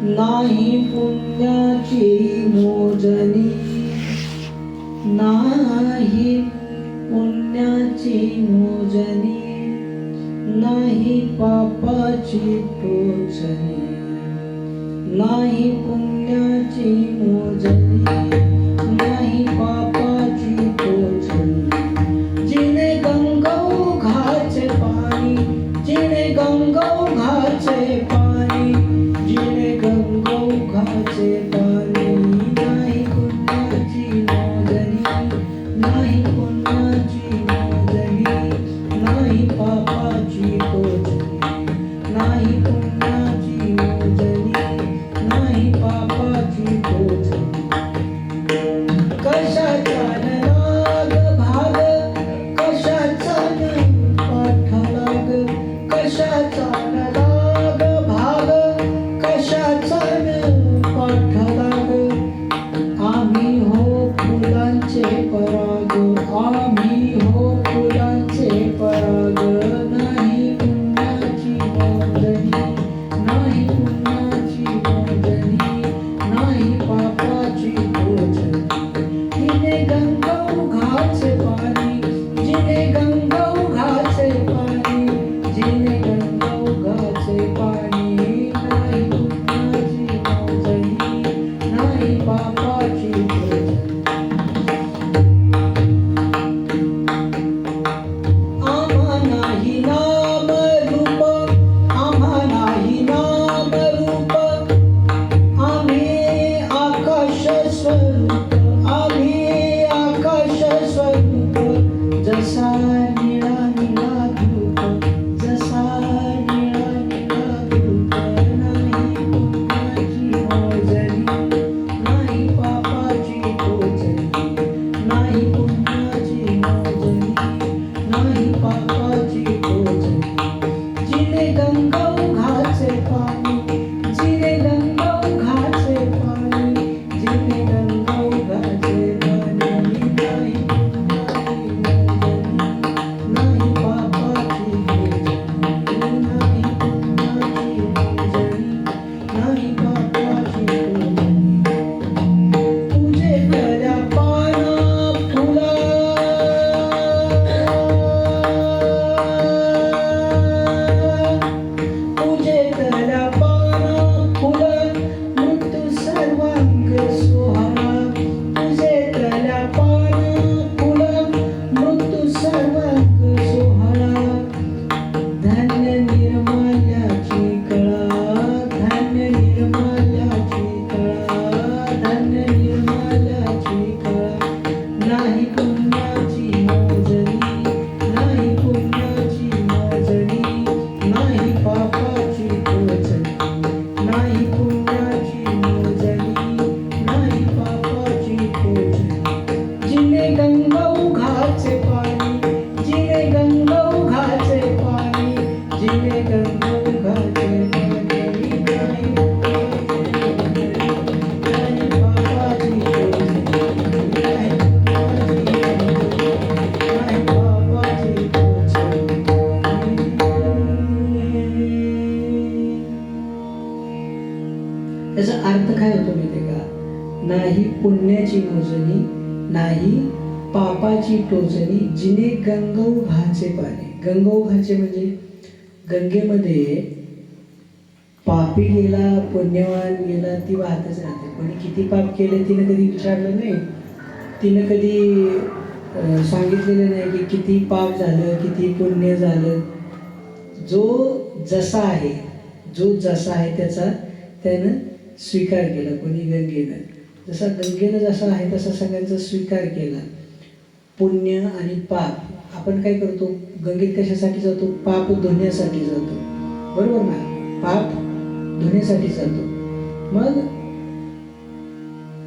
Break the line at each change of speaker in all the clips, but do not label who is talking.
नाही पुण्याची मोजणी, नाही पुण्याची मोजणी, नाही पापाची टोचणी, नाही पुण्याची मोजणी, नाही पापाची टोचणी. जिने गंगोघाचे पाणी, जिने गंगोघाचे पाणी, जिने गंगोघाचे पाणी, नाही पुण्याची मोजणी, नाही पुण्याची मोजणी, नाही पापाची टोचणी, नाही पुण्याची मोजणी, नाही पापाची टोचणी. कशाचा न लाग भाग, कशाचा न पाठलाग, कशाचा न लाग भाग, कशाचा न पाठलाग. आम्ही हो फुलांचे पराग, आम्ही हो फुलांचे पराग, नाही पुण्याची मोजणी, नाही पुण्याची मोजणी, नाही पापाची टोचणी. जिने गंगोघाचे पाणी, जिने गंगोघाचे पाणी, जिने गंगोघाचे पाणी, नाही पुण्याची मोजणी, नाही पापाची टोचणी. आम्हा नाही नाम रूप, आम्हा नाही नाम रूप, आम्ही आकाश स्वरूप, आम्ही आकाश स्वरूप. जसा निळा निळा धूप, जसा निळा निळा धूप, नाही पुण्याची मोजणी, नाही पापाची टोचणी, नाही पुण्याची मोजणी, नाही पापाची टोचणी. जिने गंगोघाचे पाणी, जिने गंगोघाचे पाणी, जिने गंगोघाचे पाणी, नाही पुण्याची मोजणी, नाही पापाची टोचणी, नाही पुण्याची मोजणी, नाही पापाची टोचणी. तुझे गळ्या पाना फुला, तुझे गळ्या पाना फुला, मृत्यू सर्वांग सोहळा. तुझे गळ्या पाना फुला, मृत्यू सर्वांग सोहळा. धन्य निर्माल्याची कळा, धन्य निर्माल्याची कळा, धन्य निर्माल्याची कळा. नाही पुण्याची मोजणी, नाही पुण्याची मोजणी, नाही पापाची टोचणी, नाही पुण्याची मोजणी, नाही पापाची टोचणी. जिने गंगोघाचे पाणी, जिने गंगोघाचे पाणी, जिने गंगोघाचे पाणी, नाही नाही पापाची टोचणी, नाही पुण्याची मोजणी, नाही पापाची टोचणी. त्याचा अर्थ काय होतो माहिती आहे का? नाही पुण्याची मोजणी, नाही पापाची टोचणी, जिने गंगोघाचे पाणी. गंगोघाचे म्हणजे गंगेमध्ये पापी गेला पुण्यवान गेला ती वाहतच राहते. कोणी किती पाप केले तिने कधी विचारलं नाही, तिनं कधी सांगितलेलं नाही की किती पाप झालं किती पुण्य झालं. जो जसा आहे, जो जसा आहे त्याचा त्यानं स्वीकार केला. कोणी गंगेनं जसा गंगेनं जसा आहे तसा सगळ्यांचा स्वीकार केला. पुण्य आणि पाप आपण काय करतो, गंगेत कशासाठी जातो? पाप धुण्यासाठी जातो, बरोबर ना? पाप धुण्यासाठी जातो. मग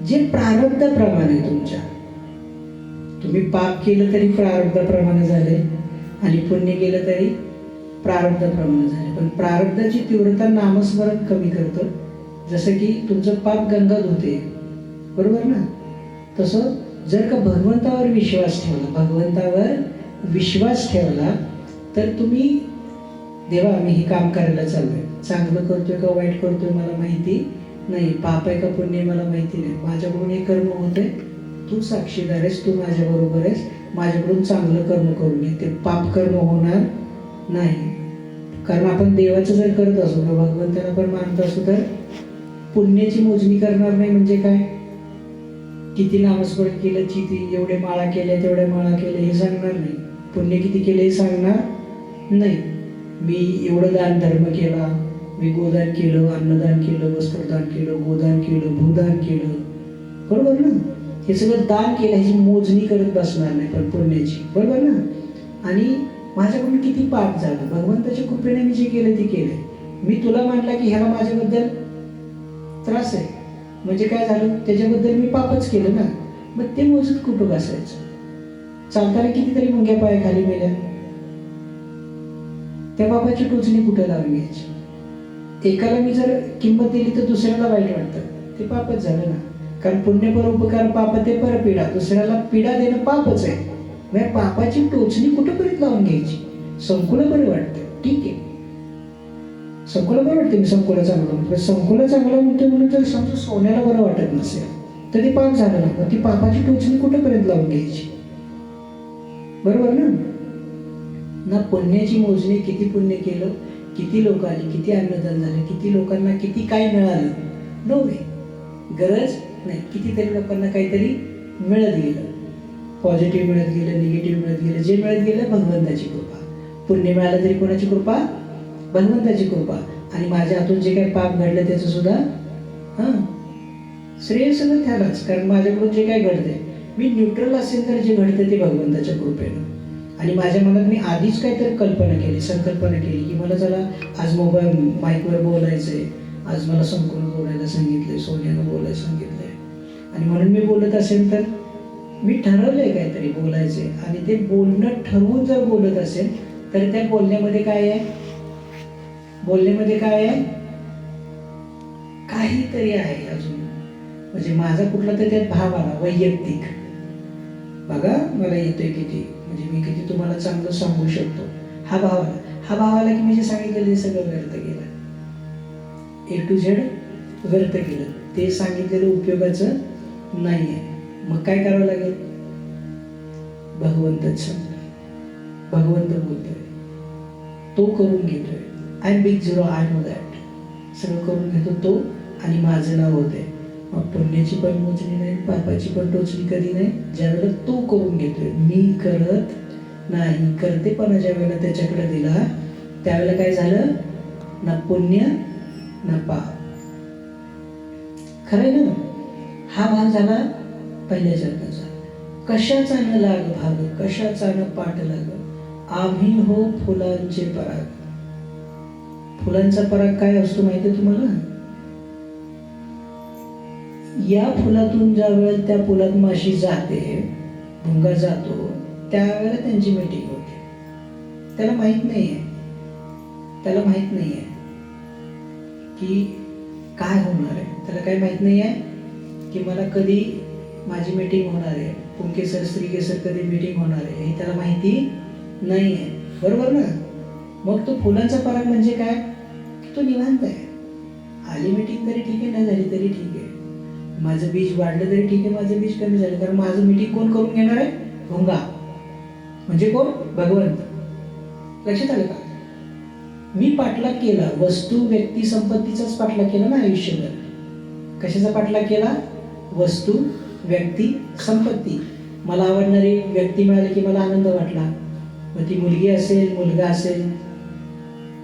जे प्रारब्धाप्रमाणे तुमच्या, तुम्ही पाप केलं तरी प्रारब्धाप्रमाणे झाले आणि पुण्य केलं तरी प्रारब्धाप्रमाणे झाले. पण प्रारब्धाची तीव्रता नामस्मरण कमी करतं. जसं की तुमचं पाप गंगा धुते, बरोबर ना? तसं जर का भगवंतावर विश्वास ठेवला, भगवंतावर विश्वास ठेवला तर तुम्ही देवा मी हे काम करायला चाललोय, चांगलं करतोय का वाईट करतोय मला माहिती नाही, पाप आहे का पुण्य मला माहिती नाही, माझ्याकडून हे कर्म होते, तू साक्षीदार आहेस, तू माझ्या बरोबर आहेस, माझ्याकडून चांगलं कर्म करून घे, ते पाप कर्म होणार नाही. कारण आपण देवाचं जर करत असू किंवा भगवंताला पण मानत असू तर पुण्याची मोजणी करणार नाही. म्हणजे काय, किती नामस्मरण केलं, किती एवढे माळा केल्या, तेवढ्या माळा केल्या हे सांगणार नाही. पुण्य किती केले हे सांगणार नाही. मी एवढं दान धर्म केला, मी गोदान केलं, अन्नदान केलं, वस्त्रदान केलं, गोदान केलं, भूदान केलं, बरोबर ना, हे सगळं दान केलं, ह्याची मोजणी करत बसणार नाही पण पुण्याची, बरोबर ना. आणि माझ्याकडून किती पाप झालं, भगवंताच्या कृपेने मी जे केलं ते केलंय. मी तुला मानला की ह्याला माझ्याबद्दल त्रास आहे, म्हणजे काय झालं, त्याच्याबद्दल मी पापच केलं ना, मग ते मोजत कुठं बसायचं. चालताना कितीतरी मुंग्या पाया खाली मेल्या, त्या पापाची टोचणी कुठं लावून घ्यायची. एकाला मी जर किंमत दिली तर दुसऱ्याला वाईट वाटतं, ते पापच झालं ना. कारण पुण्य पर उपकार पाप ते परपीडा, दुसऱ्याला पीडा देणं पापच आहे. मग पापाची टोचणी कुठंपर्यंत लावून घ्यायची. संकुला बरं वाटतं, ठीक आहे, संकुला बरं वाटतं, मी संकुला चांगलं म्हणतो, संकुला चांगलं म्हणतो म्हणून जर समजा सोन्याला बरं वाटत नसेल तर ते पाप झालं ना. मग ती पापाची टोचणी कुठंपर्यंत लावून घ्यायची, बरोबर ना. ना पुण्याची मोजणी, किती पुण्य केलं, किती लोक आली, किती अन्नदान झालं, किती लोकांना किती काय मिळालं, नो वे, गरज नाही. कितीतरी लोकांना काहीतरी मिळत गेलं, पॉझिटिव्ह मिळत गेलं, निगेटिव्ह मिळत गेलं, जे मिळत गेलं भगवंताची कृपा. पुण्य मिळालं तरी कोणाची कृपा, भगवंताची कृपा. आणि माझ्या हातून जे काही पाप घडलं त्याचं सुद्धा श्रेय सगळं त्यालाच. कारण माझ्याकडून जे काय घडतंय, मी न्यूट्रल असेल तर जे घडतं ते भगवंताच्या कृपेनं. आणि माझ्या मनात मी आधीच काहीतरी कल्पना केली, संकल्पना केली की मला चला आज मोबाईल माईकवर बोलायचंय, आज मला संकुल बोलायला सांगितलंय, सोन्यानं बोलायला सांगितलंय, आणि म्हणून मी बोलत असेल तर मी ठरवलंय काहीतरी बोलायचंय. आणि ते बोलणं ठरवून जर बोलत असेल तर त्या बोलण्यामध्ये काय आहे, बोलण्यामध्ये काय आहे, काहीतरी आहे अजून. म्हणजे माझा कुठला तरी त्यात भाव आला वैयक्तिक, बघा मला येतोय किती, म्हणजे मी किती तुम्हाला चांगलं सांगू शकतो, हा भाव आला. हा भाव आला की मी जे सांगितलेलं ते सगळं व्यर्थ गेलं, A to Z व्यर्थ गेलं, ते सांगितलेलं उपयोगाचं नाही आहे. मग काय करावं लागेल, भगवंतच सांगतोय, भगवंत बोलतोय, तो करून घेतोय. I am big zero, I know that, सगळं करून घेतो तो, आणि माझं नाव होतंय. मग पुण्याची पण मोजणी नाही, पापाची पण टोचणी कधी नाही. ज्यावेळेला तो करून घेतोय, मी करत नाही, करतेपणा ज्या वेळेला त्याच्याकडे दिला त्यावेळेला काय झालं, ना पुण्य ना पाप. खरंय ना. हा भाग झाला पहिल्या जन्माचा. कशाचा न लाग भाग, कशाचा न पाठ लाग, आम्ही हो फुलांचे पराग. फुलांचा पराग काय असतो माहिती आहे तुम्हाला. या फुलातून ज्या वेळेला त्या फुलात माशी जाते, भुंगा जातो, त्यावेळेला त्यांची मीटिंग होते. त्याला माहित नाहीये, त्याला माहित नाहीये की काय होणार आहे, त्याला काय माहित नाहीये की मला कधी माझी मीटिंग होणार आहे, पुंकेसर स्त्रीकेसर कधी मीटिंग होणार आहे, हे त्याला माहिती नाहीये, बरोबर ना. मग तो फुलांचा पराग म्हणजे काय, तो निवांत आहे. आली मीटिंग तरी ठीक आहे, नाही झाली तरी ठीक आहे, माझं बीज वाढलं तरी ठीक आहे, माझं बीज कमी झालं, कारण माझं मीटिंग कोण करून घेणार आहे, भुंगा. म्हणजे कोण, भगवंत. लक्षात आलं का. मी पाठलाग केला, वस्तू व्यक्ती संपत्तीचाच पाठलाग केला ना आयुष्यभर. कशाचा पाठलाग केला, वस्तू व्यक्ती संपत्ती. मला आवडणारी व्यक्ती मिळाली की मला आनंद वाटला, मग ती मुलगी असेल, मुलगा असेल,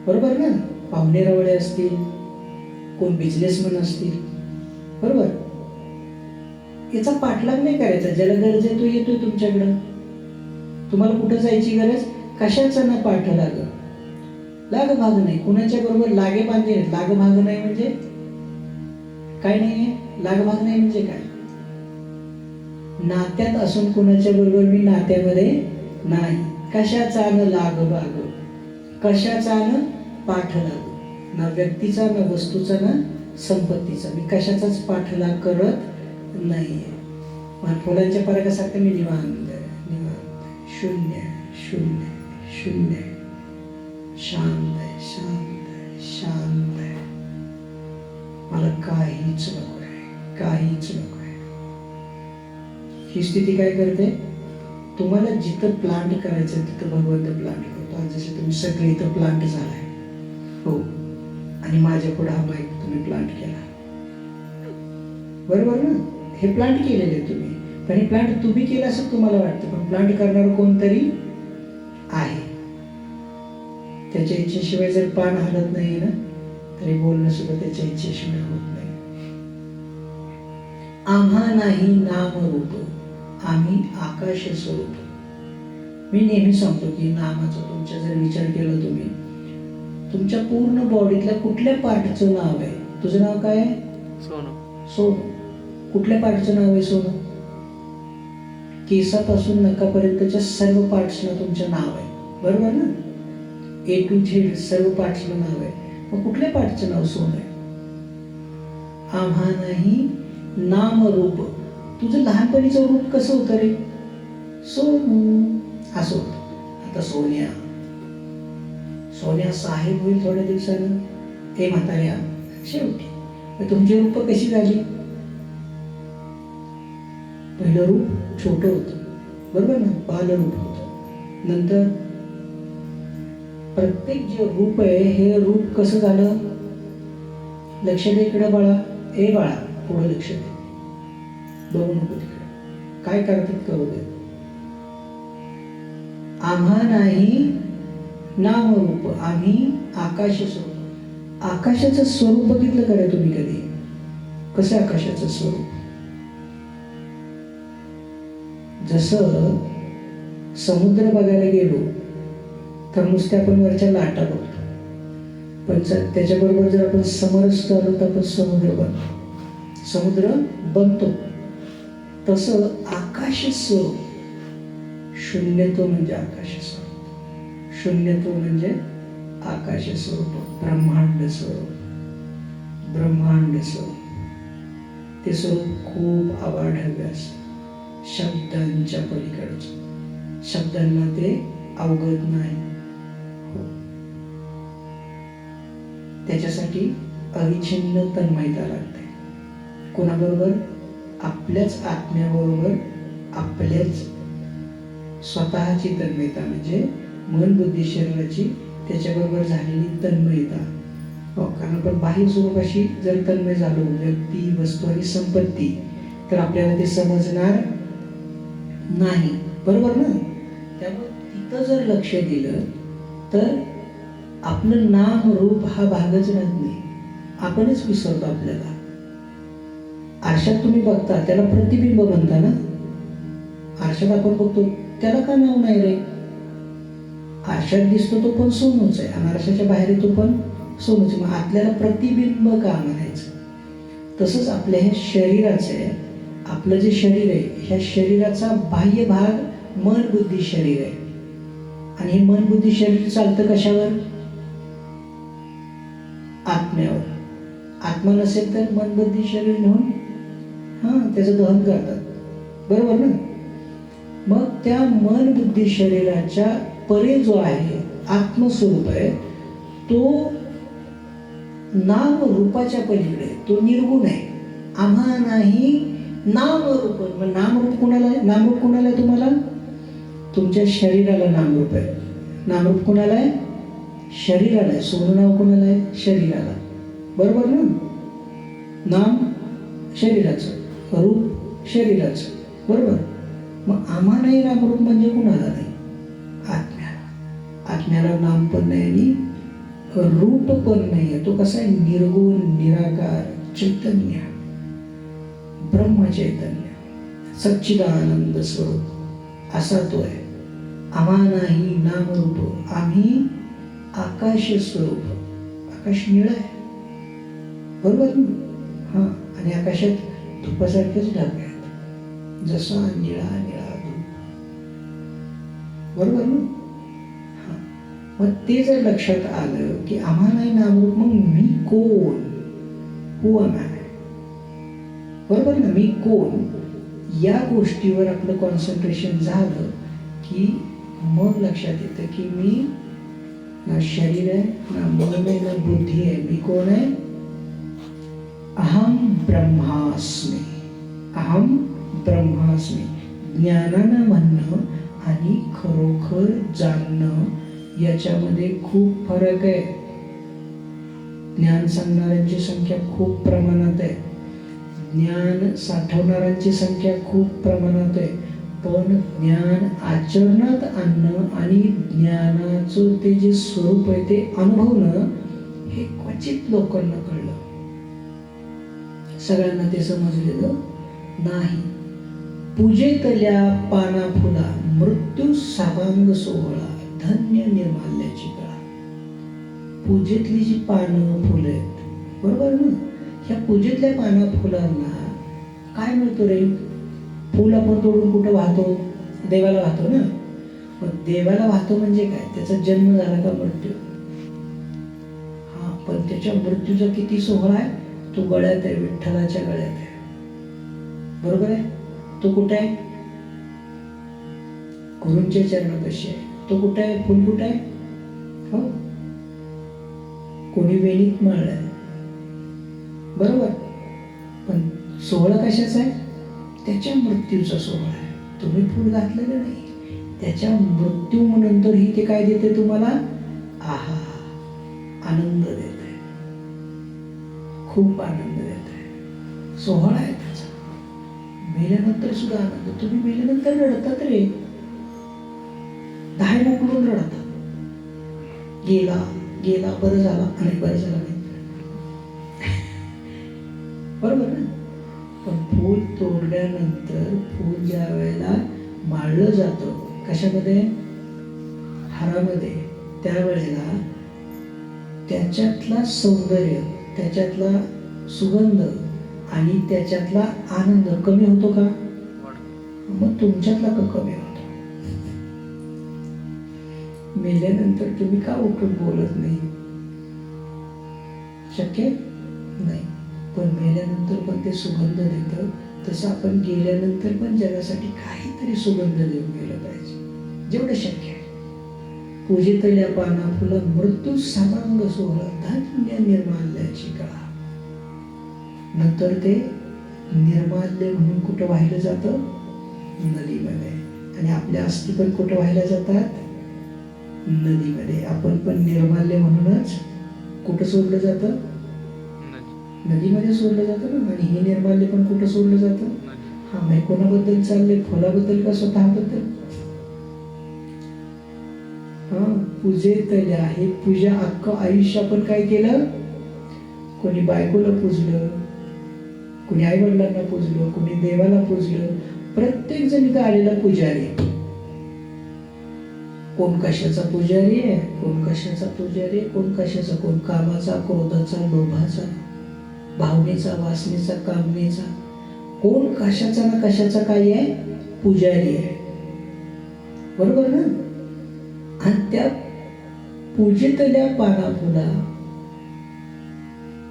बरोबर ना, पाहुणे रवळे असतील, कोण बिझनेसमॅन असतील, बरोबर. याचा पाठलाग नाही करायचा, ज्याला गरज आहे तो येतोय तुमच्याकडं. तुम्हाला कुठं जायची गरज, कशाचा ना पाठ लाग भाग नाही, कुणाच्या बरोबर लागे बांधे नाही. लाग भाग नाही म्हणजे काय नाहीये, लाग भाग नाही म्हणजे काय, नात्यात असून कुणाच्या बरोबर मी नात्यामध्ये नाही. कशाचा न लाग भाग, कशाचा न पाठ लाग, ना व्यक्तीचा, ना वस्तूचा, ना संपत्तीचा. मी कशाचाच पाठलाग करत नाहीये. मग फुलांच्या परागासारखं मी निवांत निवांत, शून्य शून्य शून्य, शांत आहे, शांत आहे, शांत आहे. मला काहीच नको आहे, काहीच नको आहे. ही स्थिती काय करते? तुम्हाला जिथं प्लांट करायचं तिथं भगवंत प्लांट करतो. आज जसे तुम्ही सगळे इथं प्लांट झालाय, हो, आणि माझ्या पुढे हा माईक तुम्ही प्लांट केला, बरोबर ना? हे प्लांट केलेले तुम्ही, पण हे प्लांट तुम्ही केलं असं तुम्हाला वाटतं, पण प्लांट करणार कोणतरी आहे. त्याच्या इच्छेशिवाय जर पान हलत नाही ना, तरी बोलणं सुद्धा त्याच्या इच्छेशिवाय होत नाही. आम्हा नाही नाम रूप, आम्ही आकाश स्वरूप. मी नेहमी सांगतो की नामाचा तुमचा जर विचार केला तुम्ही, तुमच्या पूर्ण बॉडीतल्या कुठल्या पार्टचं नाव आहे? तुझं नाव काय आहे? सोनू. सोनू. कुठल्या पार्टचं नाव आहे सोनू? केसापासून नकापर्यंतच्या सर्व पार्ट्सला तुमचं नाव आहे, बरोबर ना? A to Z सर्व पार्ट्सला नाव आहे. मग कुठल्या पार्टचं नाव सोनू आहे? आम्हा नाही नाम रूप. तुझं लहानपणीचं रूप कसं होतं रे? सोनू असं होतं. आता सोन्या, सोन्या साहेब होईल थोड्या दिवसानं. हे म्हाताऱ्या, शेवटी तुमची रूप कशी झाली? पहिलं रूप छोटं होतं, बरोबर ना? बालरूप होतं. नंतर प्रत्येक जे रूप आहे हे रूप कसं झालं? लक्ष दे इकडे बाळा. ए बाळा, पुढे लक्ष दे, बघू नको तिकडे. काय करतात करू दे. आम्हा नाही नाम रूप, आम्ही आकाश स्वरूप. आकाशाचं स्वरूप बघितलं का रे तुम्ही कधी? कसं आकाशाचं स्वरूप? जसं समुद्र बघायला गेलो तर नुसते आपण वरच्या लाटा बघतो, पण त्याच्याबरोबर जर आपण समरस आलो तर आपण समुद्र बनतो. तसं आकाश स्वरूप, शून्यत्व म्हणजे आकाश स्वरूप, शून्यत्व म्हणजे आकाश स्वरूप, ब्रह्मांड स्वरूप, ब्रह्मांड स्वरूप. ते स्वरूप खूप आवाढव्य असतं, शब्दांच्या पलीकडचं. शब्दांना ते अवगत नाही. त्याच्यासाठी अविच्छिन्न तन्मयता लागते. कोणाबरोबर? आपल्याच आत्म्याबरोबर, आपल्याच स्वतःची तन्मयता म्हणजे मन बुद्धी शरीराची त्याच्याबरोबर झालेली तन्मयता. हो, कारण आपण बाह्य स्वरूपाशी जर तन्मय झालो, व्यक्ती, वस्तू आणि संपत्ती, तर आपल्याला ते समजणार नाही, बरोबर ना? त्यामुळे तिथं जर लक्ष दिलं तर आपलं नाम रूप हा भागच राहत नाही. आपणच विसरतो आपल्याला. आरशात तुम्ही बघता, त्याला प्रतिबिंब म्हणता ना? आरशात आपण बघतो, त्याला का नाव नाही रे? आरशात दिसतो तो पण सोनूच आहे, आणि आरशाच्या बाहेर येतो पण सोनूच. मग आपल्याला प्रतिबिंब का म्हणायचं? तसंच आपल्या हे शरीराचं आहे, आपलं जे शरीर आहे, ह्या शरीराचा बाह्य भाग मन बुद्धी शरीर आहे. आणि हे मन बुद्धी शरीर चालतं कशावर? आत्म्यावर. आत्मा नसेल तर मन बुद्धी शरीर नेऊन त्याचं दहन करतात, बरोबर ना? मग त्या मन बुद्धी शरीराच्या परे जो आहे आत्मस्वरूप आहे, तो नाम रूपाच्या पलीकडे, तो निर्गुण आहे. आम्हा नाही नाम रूप. मग नामरूप कोणाला आहे? नामरूप कोणाला आहे तुम्हाला? तुमच्या शरीराला नामरूप आहे. नामरूप कोणाला आहे? शरीराला आहे. सोनं नाव कोणाला आहे? शरीराला, बरोबर ना? नाम शरीराचं, रूप शरीराचं, बरोबर. मग आम्हा नाही नामरूप म्हणजे कुणाला नाही? आत्म्याला. आत्म्याला नाम पण नाही आणि रूप पण नाही आहे. तो कसा आहे? निर्गुण, निराकार चैतन्य, ब्रह्मचैतन्य, सच्चिदानंद स्वरूप असा तो आहे. आम्हा नाही नामरूप, आम्ही आकाश स्वरूप. आकाश निळं आहे, बरोबर ना? हां, आणि आकाशात धुपासारखेच ढग आहेत, जसा निळा निळा धूप, बरोबर ना? हां, मग ते जर लक्षात आलं की आम्हा नाही नामरूप, मग मी कोण? हू एम आय? बरोबर ना? मी कोण? या गोष्टीवर आपलं कॉन्सन्ट्रेशन झालं की मग लक्षात येतं की मी ना शरीर आहे, ना मन आहे, ना बुद्धी आहे. मी कोण आहे? अहम ब्रह्मास्मी. अहम ब्रह्मास्मी. ज्ञानानं म्हणणं आणि खरोखर जाणणं याच्यामध्ये खूप फरक आहे. ज्ञान सांगणाऱ्यांची संख्या खूप प्रमाणात आहे, ज्ञान साठवणाऱ्यांची संख्या खूप प्रमाणात आहे, पण ज्ञान आचरणात आणणं आणि ज्ञानाचं ते जे स्वरूप आहे ते अनुभवणं हे क्वचित लोकांना कळलं. सगळ्यांना ते समजलेलं नाही. पूजेतल्या पाना फुला मृत्यू सामांग सोहळा धन्य निर्माल्याची कळा. पूजेतली जी पानं फुलं आहेत, बरोबर ना, ह्या पूजेतल्या पाना फुलांना काय मिळतं रे? फुल आपण तोडून कुठं वाहतो? देवाला वाहतो ना. मग देवाला वाहतो म्हणजे काय? त्याचा जन्म झाला का मृत्यू? हा, पण त्याच्या मृत्यूचा किती सोहळा आहे? तो गळ्यात आहे, विठ्ठलाच्या गळ्यात आहे, बरोबर आहे. तो कुठे आहे? गुरूंच्या चरणापाशी आहे. तो कुठे आहे? फुल कुठे आहे? हो, कोणी वेणीत माळलाय, बरोबर. पण सोहळा कशाचा आहे? त्याच्या मृत्यूचा सोहळा आहे. तुम्ही फुल घातलेलं नाही, त्याच्या मृत्यूनंतरही ते काय देते तुम्हाला? आहा, आनंद देते, खूप आनंद देते. सोहळा आहे त्याचा. मेल्यानंतर सुद्धा आनंद. तुम्ही मेल्यानंतर रडतात रे, धाय मोकळून रडतात. गेला गेला, बरं झाला आणि बरं झाला नाही, बरोबर ना. पण फूल तोडल्यानंतर फूल ज्या वेळेला माळलं जातं, कशामध्ये? हारामध्ये, त्यावेळेला त्याच्यातला सौंदर्य, त्याच्यातला सुगंध आणि त्याच्यातला आनंद कमी होतो का? मग तुमच्यातला का कमी होतो? मेल्यानंतर तुम्ही का उठून बोलत नाही? शक्य नाही. पण मेल्यानंतर पण ते सुगंध देतं. तसं आपण गेल्यानंतर पण जगासाठी काहीतरी सुगंध देऊन गेलं पाहिजे, जेवढं शक्य आहे. पूजितल्या पाना फुला मृत्यू सामांग सोहळा धन्य निर्माल्याची कळा. नंतर ते निर्माल्य म्हणून कुठं वाहिलं जातं? नदीमध्ये. आणि आपल्या अस्थी पण कुठं वाहिल्या जातात? नदीमध्ये. आपण पण निर्माल्य म्हणूनच कुठं सोडलं जातं? नदीमध्ये सोडलं जातं ना. आणि हे निर्माल्य पण कुठं सोडलं जातं? हा, मग कोणाबद्दल चाललंय? फुलाबद्दल का स्वतःबद्दल? हा, पूजेतल्या हे पूजा अख्खं आयुष्य आपण काय केलं? कोणी बायकोला पूजलं, कोणी आई वडिलांना पूजलं, कोणी देवाला पूजलं. प्रत्येक जण इथं आलेला पुजारी. कोण कशाचा पुजारी आहे, कोण कशाचा पुजारी आहे, कोण कशाचा, कोण कामाचा, क्रोधाचा, लोभाचा, भावनेचा, वासनेचा, कामनेचा, कोण कशाचा ना कशाचा काय आहे? पुजारी आहे, बरोबर ना. आणि त्या पूजेतल्या पाना फुला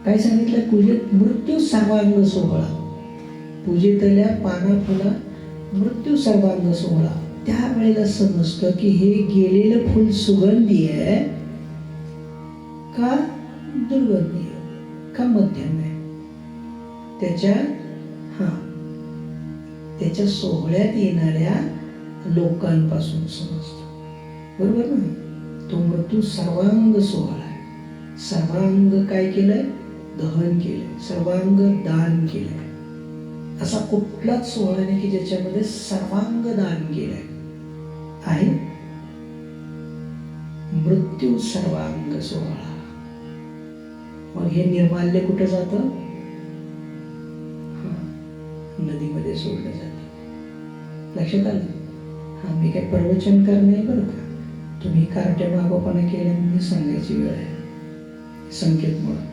काय सांगितलं? पूजेत मृत्यू सर्वांग सोहळा. पूजेतल्या पाना फुला मृत्यू सर्वांग सोहळा. त्यावेळेला समजतं की हे गेलेलं फुल सुगंधी आहे का दुर्गंधी आहे का मध्यम आहे. त्याच्या सोहळ्यात येणाऱ्या लोकांपासून समजतं, बरोबर ना. तो मृत्यू सर्वांग सोहळा आहे. सर्वांग काय केलंय? दहन केलंय, सर्वांग दान केलंय. असा कुठलाच सोहळा नाही की ज्याच्यामध्ये सर्वांग दान केलंय आहे. मृत्यू सर्वांग सोहळा. मग हे निर्माल्य कुठं जातं? नदीमध्ये सोडलं जातं. लक्षात आलं? हा, मी काही प्रवचनकार नाही बरं का. तुम्ही कार्ट्या मागोपणा केल्याने सांगायची वेळ आहे. संकेत म्हणून